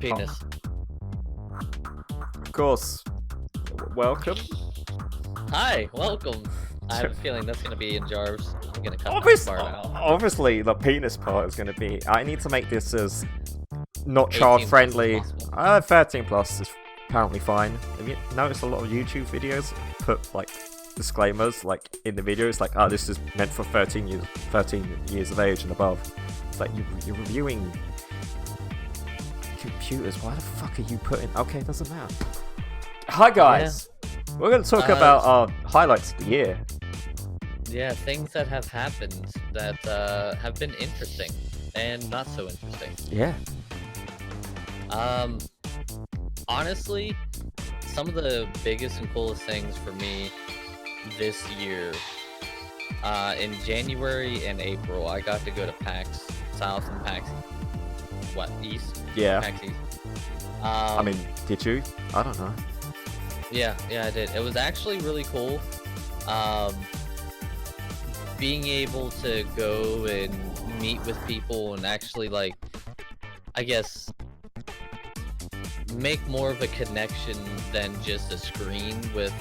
Penis. Of course. Welcome. Hi, welcome. I have a feeling that's gonna be in Jarvis. I'm gonna cut that Obviously, part out. obviously, the penis part is going to be. I need to make this as not 18 child plus friendly. as possible. 13 plus is apparently fine. Have you noticed a lot of YouTube videos put like disclaimers like in the videos like, oh, this is meant for 13 years of age and above. It's like you're reviewing computers. Why the fuck are you putting? Okay, it doesn't matter. Hi guys. We're going to talk about our highlights of the year. Yeah, things that have happened that have been interesting and not so interesting. Yeah. Honestly, some of the biggest and coolest things for me this year, in January and April, I got to go to PAX South and PAX East. Yeah. PAX East. I mean, did you? I don't know. Yeah, I did. It was actually really cool. Being able to go and meet with people and actually, like, I guess, make more of a connection than just a screen with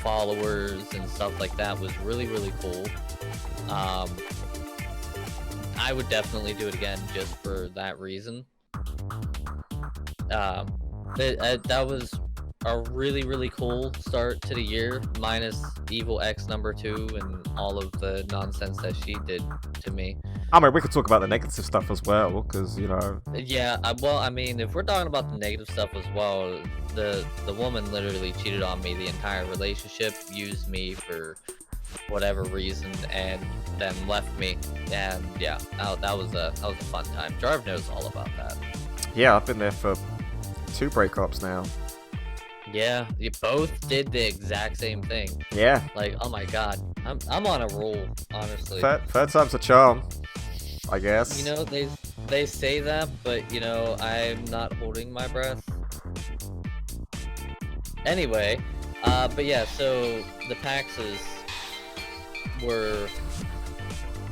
followers and stuff like that was really, really cool. I would definitely do it again just for that reason. That was a really, really cool start to the year, minus Evil X number 2 and all of the nonsense that she did to me. I mean, we could talk about the negative stuff as well, because, you know... Yeah, well, I mean, if we're talking about the negative stuff as well, the woman literally cheated on me the entire relationship, used me for whatever reason, and then left me. And yeah, that was a fun time. Jarv knows all about that. Yeah, I've been there for 2 breakups now. Yeah, you both did the exact same thing. Yeah. Like, oh my god, I'm on a roll, honestly. Third time's a charm, I guess. You know, they say that, but you know, I'm not holding my breath. Anyway, but yeah, so the PAXs were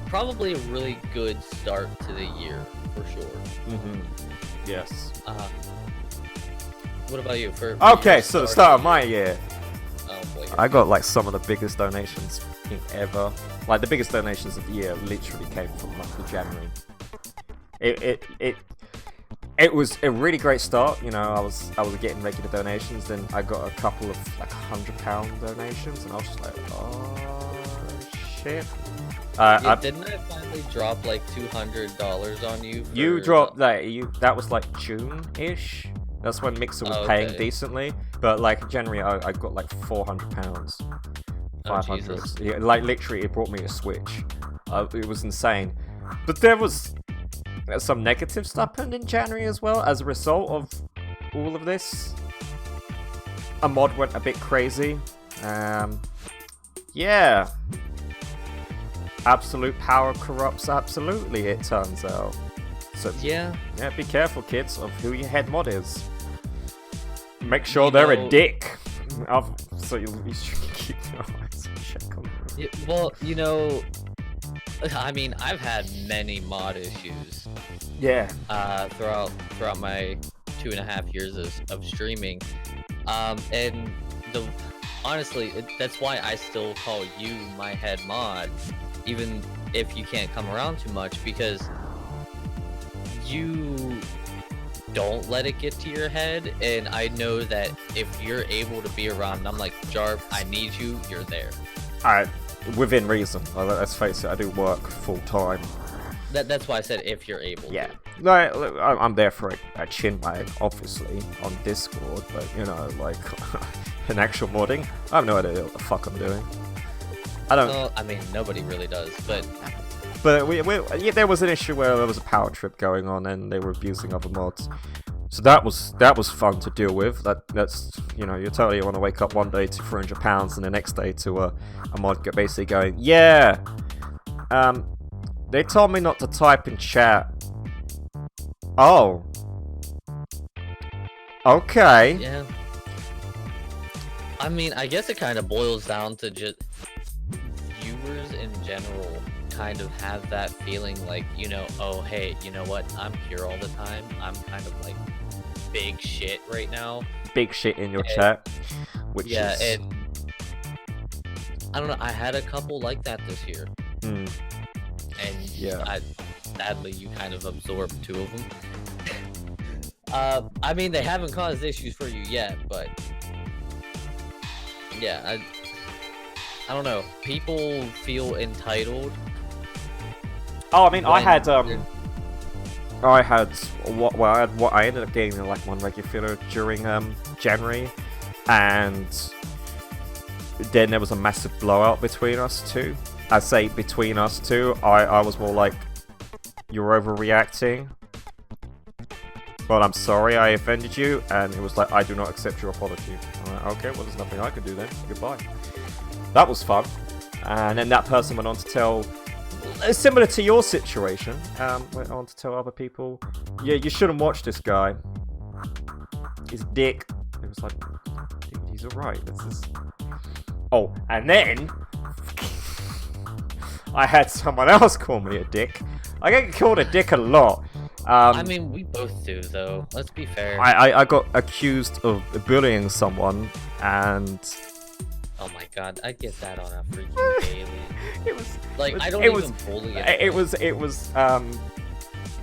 probably a really good start to the year, for sure. Mm-hmm. Yes. What about you? Okay, so the start of my year, oh boy, I got like some of the biggest donations ever. Like the biggest donations of the year literally came from the month of January. It was a really great start. You know, I was getting regular donations, then I got a couple of like £100 donations, and I was just like, oh shit. Didn't I finally drop like $200 on you? You dropped like that was like June-ish. That's when Mixer was paying decently, but like January I got like £400, 500. Yeah, like literally it brought me a Switch. It was insane. But there was some negative stuff happened in January as well as a result of all of this. A mod went a bit crazy. Yeah. Absolute power corrupts absolutely, it turns out. So yeah, be careful, kids, of who your head mod is. Make sure they're a dick. So you should keep your eyes check on them. Yeah, well, you know, I mean, I've had many mod issues. Yeah. Throughout my 2.5 years of streaming, and honestly, that's why I still call you my head mod, even if you can't come around too much, because you don't let it get to your head, and I know that if you're able to be around and I'm like, Jarv, I need you, you're there. Within reason. Let's face it, I do work full time. That's why I said if you're able to. Like, I'm there for a chin wag, obviously, on Discord, but you know, like in actual modding, I have no idea what the fuck I'm doing. I don't. Well, I mean, nobody really does, but there was an issue where there was a power trip going on and they were abusing other mods. So that was fun to deal with. That's you know, you totally want to wake up one day to £300 and the next day to a mod basically going, yeah, they told me not to type in chat. Oh, okay. Yeah. I mean, I guess it kind of boils down to just viewers in general kind of have that feeling like, you know, oh hey, you know what, I'm here all the time, I'm kind of like big shit right now. Big shit in your chat, which is... and I don't know. I had a couple like that this year, and sadly, you kind of absorbed 2 of them. I mean, they haven't caused issues for you yet, but yeah, I don't know. People feel entitled. Oh, I mean, I had I ended up getting like 1 regular filler during January, and then there was a massive blowout between us two. I say between us two. I was more like, you're overreacting. Well, I'm sorry I offended you, and it was like, I do not accept your apology. I'm like, okay, well, there's nothing I can do then. Goodbye. That was fun. And then that person went on to tell, similar to your situation, went on to tell other people, yeah, you shouldn't watch this guy. He's a dick. It was like, dude, he's alright. This is... Oh, and then I had someone else call me a dick. I get called a dick a lot. I mean, we both do, though. Let's be fair. I got accused of bullying someone, and... Oh my god, I get that on a freaking daily. It was... Like, I don't even bully anyone. It was,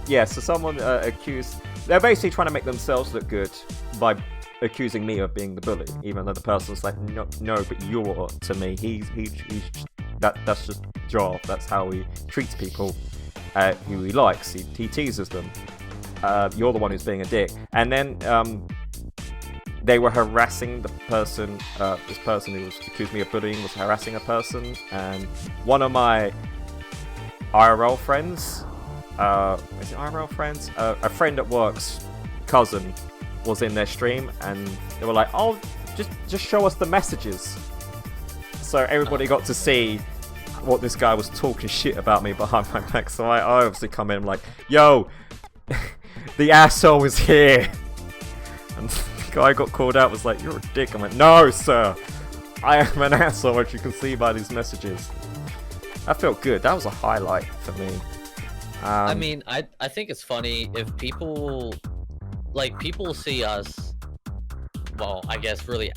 yeah, so someone accused... They're basically trying to make themselves look good by accusing me of being the bully, even though the person's like, no, but you're to me. He's that's just job. That's how he treats people. Who he likes, he teases them. You're the one who's being a dick. And then they were harassing the person. This person who was accused me of bullying was harassing a person, and one of my IRL friends, is it IRL friends? A friend at work's cousin was in their stream, and they were like, "Oh, just show us the messages." So everybody got to see what this guy was talking shit about me behind my back. So I obviously come in like, yo, the asshole is here. And the guy got called out, was like, you're a dick. I'm like, no, sir. I am an asshole, as you can see by these messages. That felt good. That was a highlight for me. I mean, I think it's funny if people see us, well, I guess really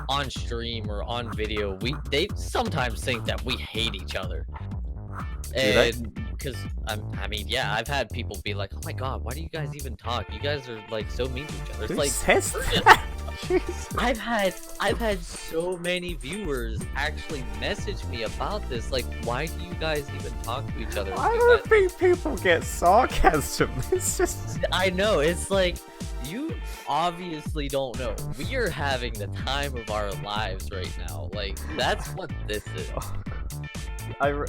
on stream or on video, they sometimes think that we hate each other. And because I mean, yeah, I've had people be like, oh my god, why do you guys even talk? You guys are like so mean to each other. It's Who like, says that? I've had so many viewers actually message me about this. Like, why do you guys even talk to each other? I don't think people get sarcasm. It's just... I know, it's like, you obviously don't know. We are having the time of our lives right now. Like, that's what this is.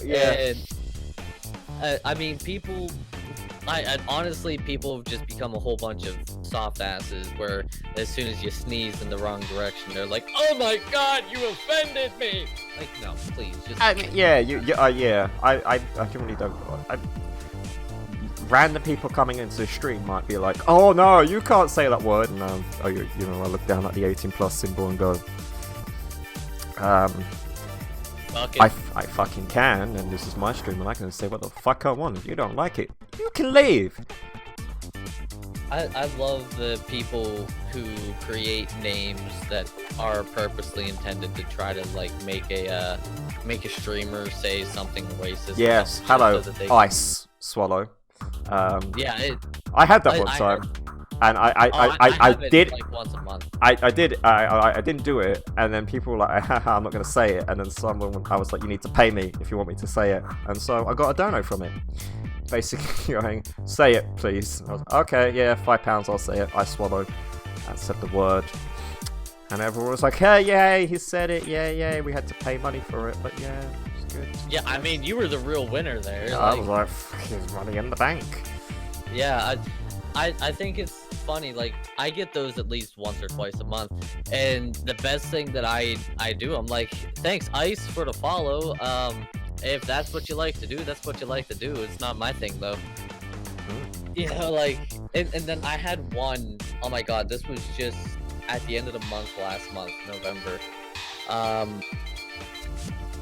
Yeah. And, I mean, people... I honestly, people have just become a whole bunch of soft asses where as soon as you sneeze in the wrong direction, they're like, oh my god, you offended me! Like, no, please, just... I mean, yeah, yeah. I really don't... Random people coming into the stream might be like, oh no, you can't say that word, and I look down at the 18+ symbol and go, I fucking can, and this is my stream, and I can say what the fuck I want. If you don't like it, you can leave. I love the people who create names that are purposely intended to try to like make a streamer say something racist. Yes, hello, so Ice Swallow. Yeah, I had that one time, and I did like once a month. I didn't do it, and then people were like, haha, I'm not gonna say it, and then I was like, you need to pay me if you want me to say it, and so I got a dono from it, basically going, say it please. I was like, okay, yeah, £5, I'll say it. I swallowed and said the word, and everyone was like, hey, yay, he said it, yeah, we had to pay money for it, but yeah, it was good. Yeah, I mean, you were the real winner there. Yeah, I was like, there's money in the bank. Yeah, I think it's funny, like, I get those at least once or twice a month, and the best thing that I do, I'm like, thanks Ice for the follow. If that's what you like to do, that's what you like to do. It's not my thing though. You know, like, and then I had one, oh my god, this was just at the end of the month last month, November.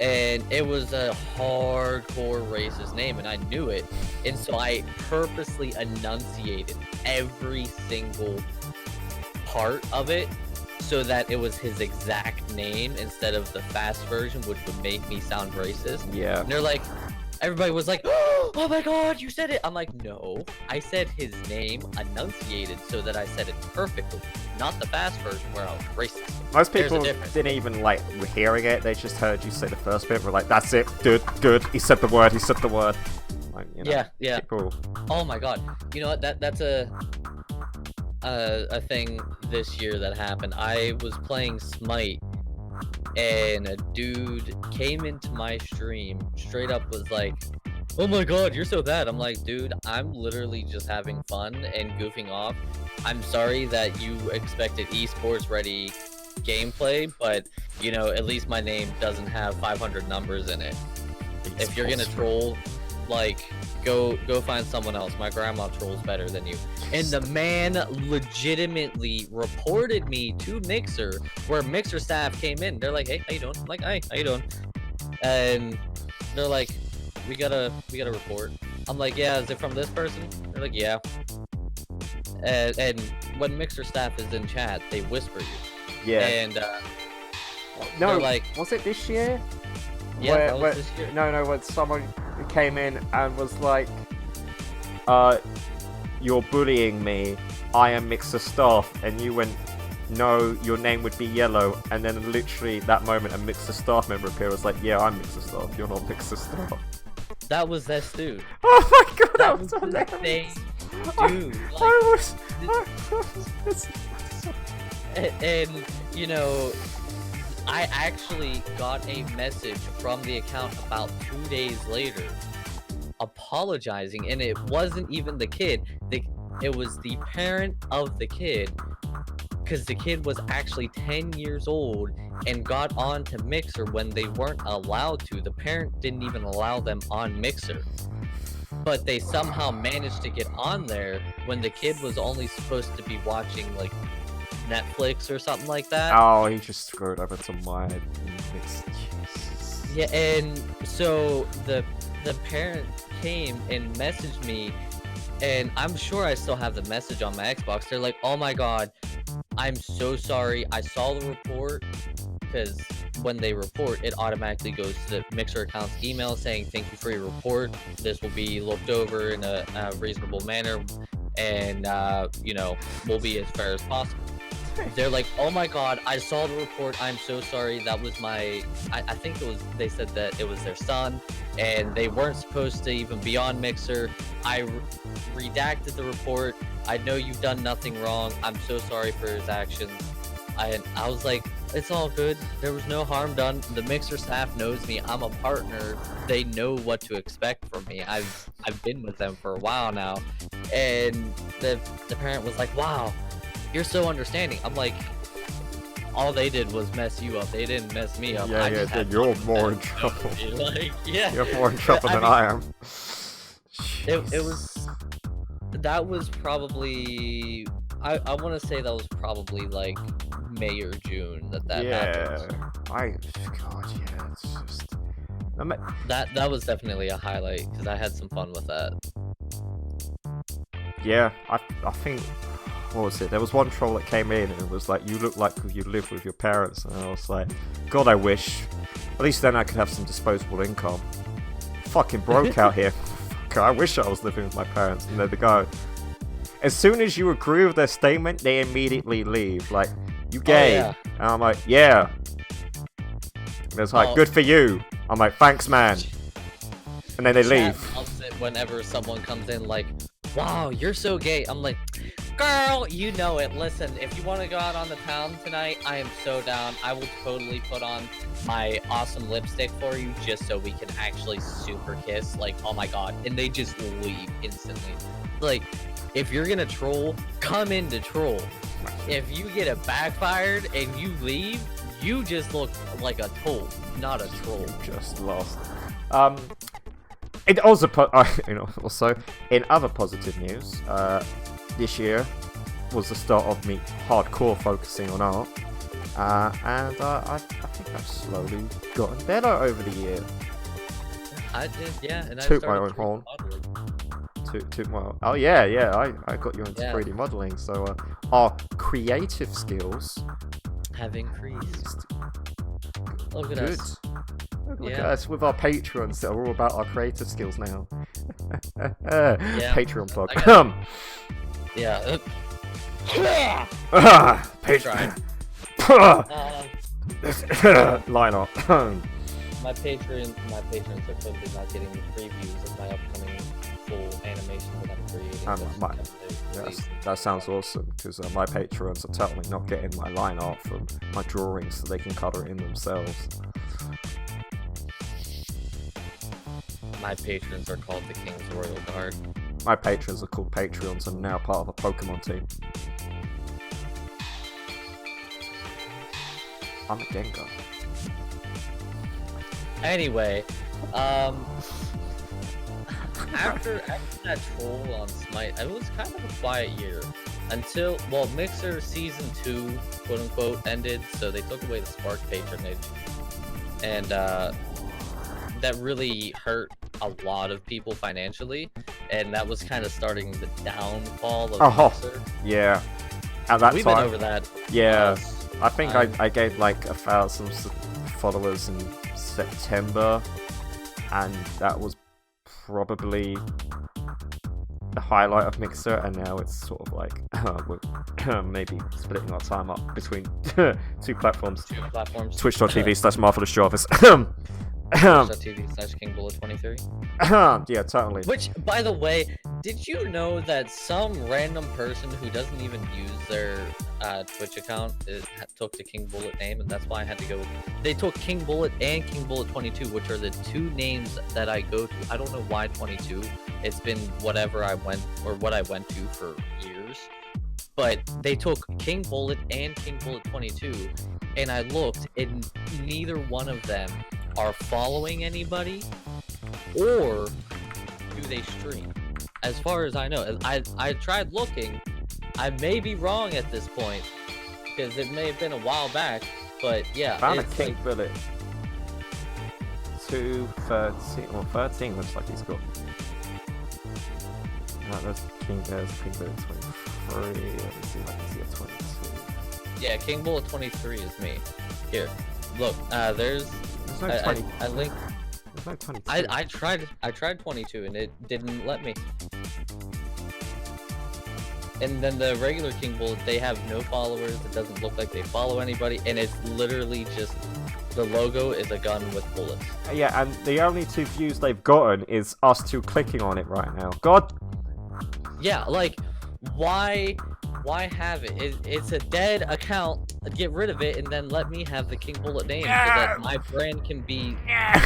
and it was a hardcore racist name, and I knew it, and so I purposely enunciated every single part of it so that it was his exact name instead of the fast version, which would make me sound racist. Yeah. And they're like, everybody was like, oh my god, you said it. I'm like, no, I said his name enunciated so that I said it perfectly, not the fast version where I was racist. Most people didn't even like hearing it, they just heard you say the first bit, were like, that's it, good, he said the word. Like, you know, yeah. people... Oh my god. You know what, that's a thing this year that happened. I was playing Smite, and a dude came into my stream, straight up was like, oh my god, you're so bad. I'm like, dude, I'm literally just having fun and goofing off. I'm sorry that you expected esports ready gameplay, but you know, at least my name doesn't have 500 numbers in it. If you're gonna troll, like, go find someone else. My grandma trolls better than you. And the man legitimately reported me to Mixer, where Mixer staff came in. They're like, hey, how you doing? I'm like, hey, how you doing? And they're like, we gotta report. I'm like, yeah, is it from this person? They're like, yeah. And when Mixer staff is in chat, they whisper you. Yeah. And no, like, was it this year? Yeah, that was this year. No, when someone came in and was like, you're bullying me, I am Mixer staff, and you went, no, your name would be Yellow, and then literally that moment a Mixer staff member appeared, was like, yeah, I'm Mixer staff, you're not Mixer staff. That was this dude. Oh my god, that was the same dude. And you know, I actually got a message from the account about 2 days later apologizing, and it wasn't even the kid. It was the parent of the kid, because the kid was actually 10 years old and got on to Mixer when they weren't allowed to. The parent didn't even allow them on Mixer, but they somehow managed to get on there when the kid was only supposed to be watching like Netflix or something like that. Oh, he just screwed over to my Mixer. Yeah, and so the parent came and messaged me, and I'm sure I still have the message on my Xbox. They're like, oh my god, I'm so sorry, I saw the report, because when they report, it automatically goes to the Mixer account's email saying, thank you for your report, this will be looked over in a reasonable manner, and you know, we'll be as fair as possible. They're like, oh my god, I saw the report, I'm so sorry, that was my, I think it was, they said that it was their son, and they weren't supposed to even be on Mixer. I redacted the report, I know you've done nothing wrong, I'm so sorry for his actions. I was like, it's all good, there was no harm done, the Mixer staff knows me, I'm a partner, they know what to expect from me, I've been with them for a while now. And the parent was like, wow, you're so understanding. I'm like, all they did was mess you up. They didn't mess me up. Yeah, you're more in trouble. Like, yeah. You're more in trouble than I am. It was, that was probably, I want to say that was probably like May or June that happened. Yeah, it's just... That was definitely a highlight, because I had some fun with that. Yeah, I think... What was it? There was one troll that came in and it was like, you look like you live with your parents. And I was like, God, I wish. At least then I could have some disposable income. Fucking broke out here. I wish I was living with my parents. And there they go. As soon as you agree with their statement, they immediately leave. Like, you gay. Oh, yeah. And I'm like, yeah. And it's like, good for you. I'm like, thanks, man. And then they leave. Loves it whenever someone comes in like, wow, you're so gay. I'm like, girl, you know it. Listen, if you want to go out on the town tonight, I am so down. I will totally put on my awesome lipstick for you just so we can actually super kiss. Like, oh my god. And they just leave instantly. Like, if you're gonna troll, come in to troll. If you get it backfired and you leave, you just look like a tool, not a troll. You just lost. It also, also in other positive news, this year was the start of me hardcore focusing on art. And I think I've slowly gotten better over the year. I did, yeah, and I Toot started my own 3D horn. modeling. Oh yeah, I got you into 3D modeling, so our creative skills have increased. Look at Good. us. Look at us with our Patreons that are all about our creative skills now. Patreon plug. Yeah. Patreon. Line up. My patrons are totally not getting the previews of my upcoming full animation that I'm creating. That sounds awesome, because my patrons are totally not getting my line art from my drawings, so they can color it in themselves. My patrons are called the King's Royal Guard. My patrons are called Patreons and now part of a Pokemon team. I'm a Gengar. Anyway, after that troll on Smite, it was kind of a quiet year until, well, Mixer Season 2, quote unquote, ended, so they took away the Spark patronage, and that really hurt a lot of people financially, and that was kind of starting the downfall of Mixer. Yeah. At that We've time, been over that. Yeah. I think I gave like 1,000 followers in September, and that was probably the highlight of Mixer, and now it's sort of like we're maybe splitting our time up between two platforms. Twitch.tv/marvellousjarvis. Twitch.tv/KingBullet23. Yeah, totally. Which, by the way, did you know that some random person who doesn't even use their Twitch account took the King Bullet name, and that's why I had to go with... They took King Bullet and King Bullet 22, which are the two names that I go to. I don't know why 22. It's been whatever I went, or what I went to for years. But they took King Bullet and King Bullet 22, and I looked, and neither one of them are following anybody, or do they stream? As far as I know, I tried looking. I may be wrong at this point, because it may have been a while back, but yeah. Found a King Bullet 213, or 13 looks like he's got. No, there's King Bullet 23. Let me see if I can see a 22. Yeah, King Bullet 23 is me. Here, look, there's no 20. I linked. There's no 22. I tried 22 and it didn't let me. And then the regular King Bullet, they have no followers. It doesn't look like they follow anybody, and it's literally just the logo is a gun with bullets. Yeah, and the only 2 views they've gotten is us 2 clicking on it right now. God. Yeah, like, why have it? It's a dead account. Get rid of it, and then let me have the King Bullet name so that my brand can be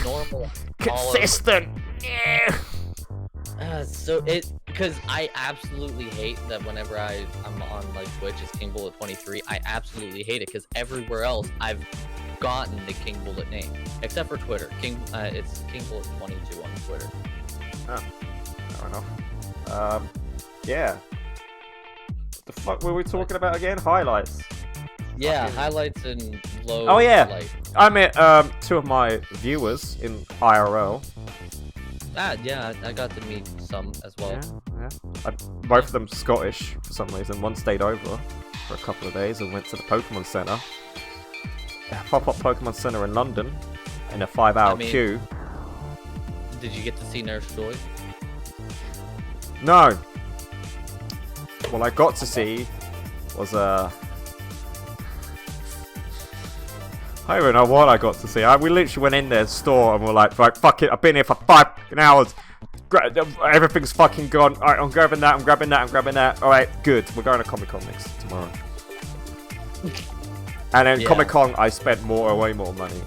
normal, consistent. Because I absolutely hate that whenever I'm on like Twitch, it's King Bullet 23. I absolutely hate it because everywhere else I've gotten the King Bullet name, except for Twitter. It's King Bullet 22 on Twitter. Oh, fair enough. Yeah. What the fuck were we talking about again? Highlights. Yeah, highlights and low. Oh yeah, light. I met 2 of my viewers in IRL. Yeah, I got to meet some as well. Yeah. Both of them Scottish for some reason. One stayed over for a couple of days and went to the Pokemon Center. Pop-up Pokemon Center in London in a 5-hour queue. Did you get to see Nurse Joy? No. What I got to see was I don't know what I got to see. We literally went in their store and we're like, right, fuck it, I've been here for 5 hours. Everything's fucking gone. Alright, I'm grabbing that, I'm grabbing that. Alright, good. We're going to Comic Con next tomorrow. And then Comic Con, I spent way more money.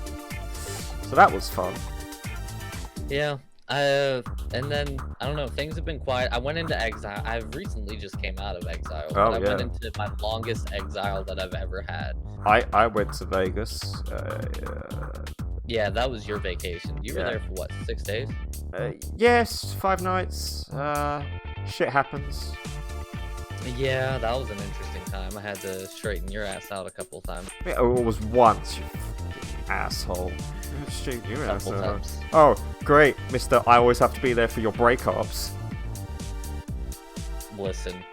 So that was fun. Yeah. And then, I don't know, things have been quiet. I went into exile. I've recently just came out of exile. Oh, I went into my longest exile that I've ever had. I went to Vegas. Yeah, that was your vacation. You were there for what, 6 days? Yes, 5 nights. Shit happens. Yeah, that was an interesting time. I had to straighten your ass out a couple times. It was once, you fucking asshole. Straighten your ass Couple out. times. Oh, great, Mister. I always have to be there for your breakups. Listen,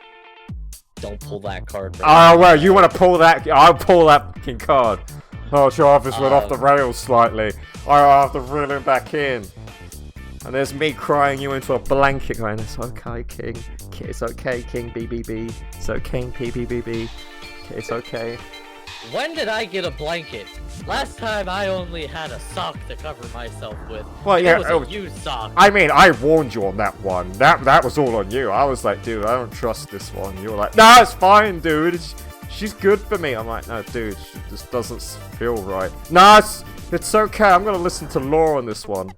don't pull that card. Oh well, you want to pull that? I'll pull that fucking card. Oh, Jarvis went off the rails slightly. I have to reel him back in. And there's me crying you into a blanket going, it's okay, King. It's okay, King BBB. It's okay, PBBB. It's okay. When did I get a blanket? Last time I only had a sock to cover myself with. Well, yeah, it was a used sock. I mean, I warned you on that one. That was all on you. I was like, dude, I don't trust this one. You were like, no, it's fine, dude. She's good for me. I'm like, no, dude, this doesn't feel right. No, it's okay. I'm gonna listen to law on this one.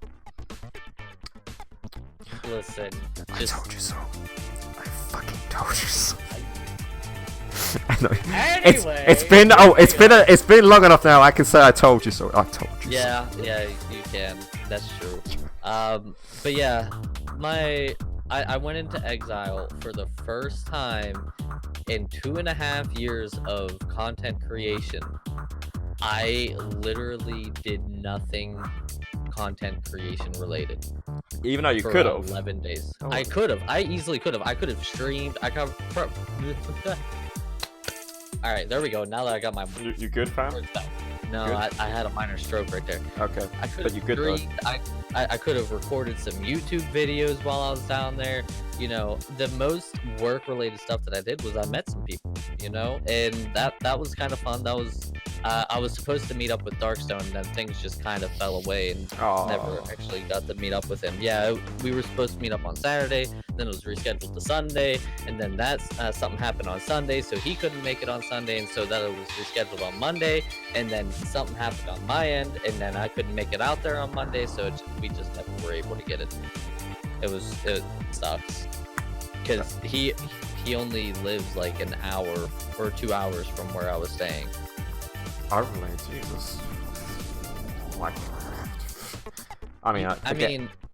Listen, I told you so. I fucking told you so. I know. Anyway, it's been long enough now. I can say I told you so. I told you so. Yeah, you can. That's true. But yeah, I went into exile for the first time in 2.5 years of content creation. I literally did nothing content creation related. Even though you could have. 11 days. Oh. I could have. I easily could have. I could have streamed. All right, there we go. Now that I got my You good, fam? No, I had a minor stroke right there. Okay. I could But have you good though. I could have recorded some YouTube videos while I was down there. You know, the most work-related stuff that I did was I met some people. You know, and that was kind of fun. That was I was supposed to meet up with Darkstone, and then things just kind of fell away, and never actually got to meet up with him. Yeah, we were supposed to meet up on Saturday, then it was rescheduled to Sunday, and then something happened on Sunday, so he couldn't make it on Sunday, and so that it was rescheduled on Monday, and then something happened on my end, and then I couldn't make it out there on Monday, so we just never were able to get it. It sucks, because he only lives like an hour or 2 hours from where I was staying. I relate, Jesus. Like, I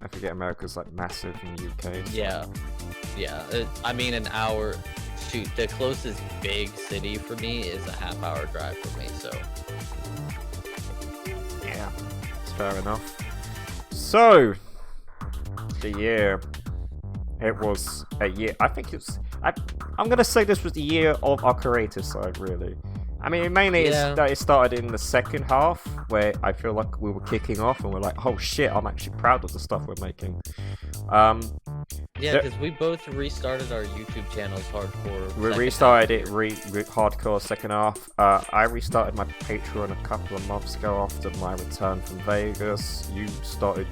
forget America's like massive in the UK. So. Yeah. I mean, an hour. Shoot, the closest big city for me is a half-hour drive for me. So. Yeah, it's fair enough. So, the year. It was a year. I think it's. I'm gonna say this was the year of our creative side, really. I mean, mainly it started in the second half, where I feel like we were kicking off, and we're like, oh shit, I'm actually proud of the stuff we're making. Yeah, because we both restarted our YouTube channels hardcore. We restarted it hardcore second half. I restarted my Patreon a couple of months ago after my return from Vegas. You started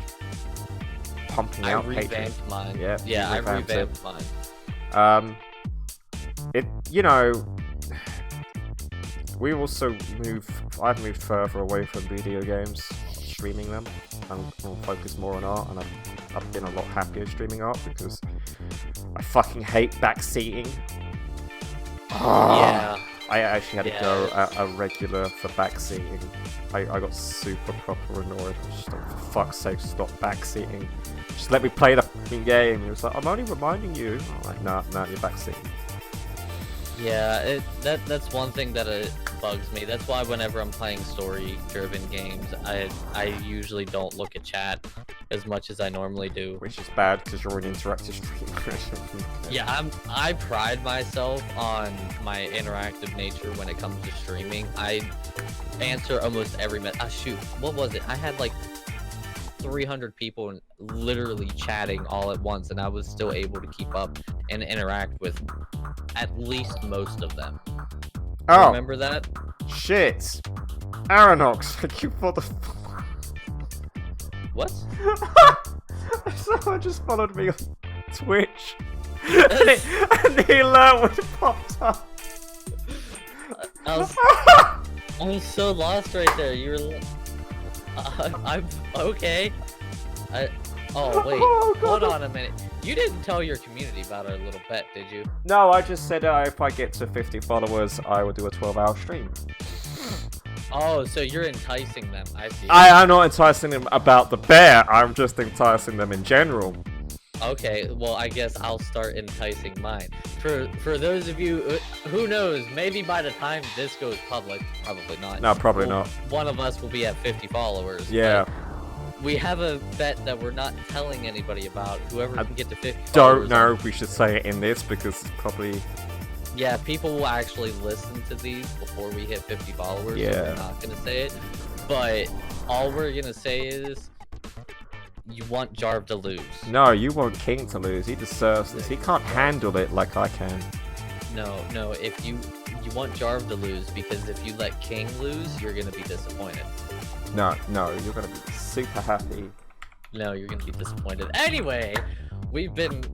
pumping out Patreon. I revamped mine. Yeah, I revamped mine. We also I've moved further away from video games, streaming them, and I'll focus more on art, and I've been a lot happier streaming art because I fucking hate backseating. Yeah. I actually had to go a regular for backseating. I got super proper annoyed. I was just like, for fuck's sake, stop backseating. Just let me play the fucking game. He was like, I'm only reminding you. I'm like, nah, you're backseating. Yeah, that's one thing that bugs me. That's why whenever I'm playing story-driven games, I usually don't look at chat as much as I normally do. Which is bad because you're an interactive streamer. Yeah, I pride myself on my interactive nature when it comes to streaming. I answer almost every shoot, what was it? I had like 300 people literally chatting all at once, and I was still able to keep up and interact with at least most of them. Oh, remember that? Shit, Aronox, thank you for the. What? Someone just followed me on Twitch, and the alert would popped up. I was so lost right there. You were. I'm okay. Oh wait, hold on a minute. You didn't tell your community about our little pet, did you? No, I just said if I get to 50 followers, I will do a 12-hour stream. Oh, so you're enticing them. I see. I'm not enticing them about the bear. I'm just enticing them in general. Okay, well, I guess I'll start enticing mine. For those of you, who knows, maybe by the time this goes public, probably not. No, probably not. One of us will be at 50 followers. Yeah. We have a bet that we're not telling anybody about. Whoever can get to 50 Don't followers. know if we should say it in this because it's probably... Yeah, people will actually listen to these before we hit 50 followers. Yeah. So we're not going to say it. But all we're going to say is, you want Jarv to lose. No, you want King to lose. He deserves this. He can't handle it like I can. No, if you want Jarv to lose, because if you let King lose, you're gonna be disappointed. No, you're gonna be super happy. No, you're gonna be disappointed. Anyway, we've been,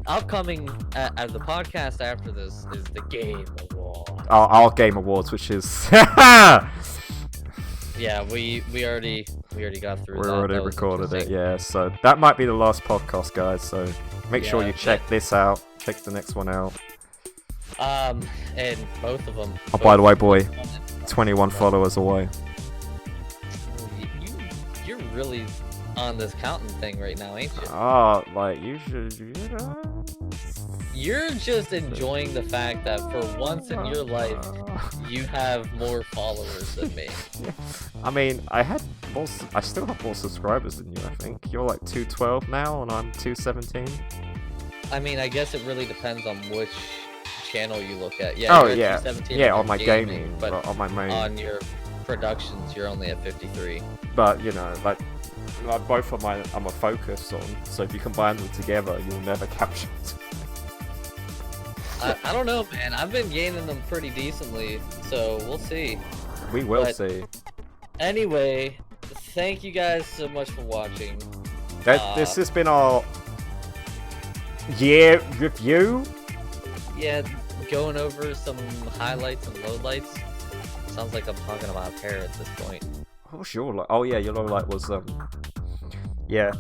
upcoming as the podcast after this is the Game Awards. Our Game Awards, which is... Yeah, we already got through. We already recorded it, yeah. So that might be the last podcast, guys. So make sure you check this out. Check the next one out. And both of them. Oh, by the way, boy, 21 followers away. You're really on this counting thing right now, ain't you? Like you should, You're just enjoying the fact that for once in your life, you have more followers than me. I mean, I still have more subscribers than you, I think. You're like 212 now, and I'm 217. I mean, I guess it really depends on which channel you look at. Yeah, on my gaming, but on my main. On your productions, you're only at 53. But, like both of mine, I'm a focus on, so if you combine them together, you'll never capture it. I don't know, man. I've been gaining them pretty decently, so we'll see. We will see. Anyway, thank you guys so much for watching. This has been our year review. Yeah, going over some highlights and lowlights. Sounds like I'm talking about hair at this point. What's your light? Oh yeah, your low light was yeah.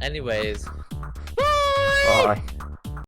Anyways. Bye.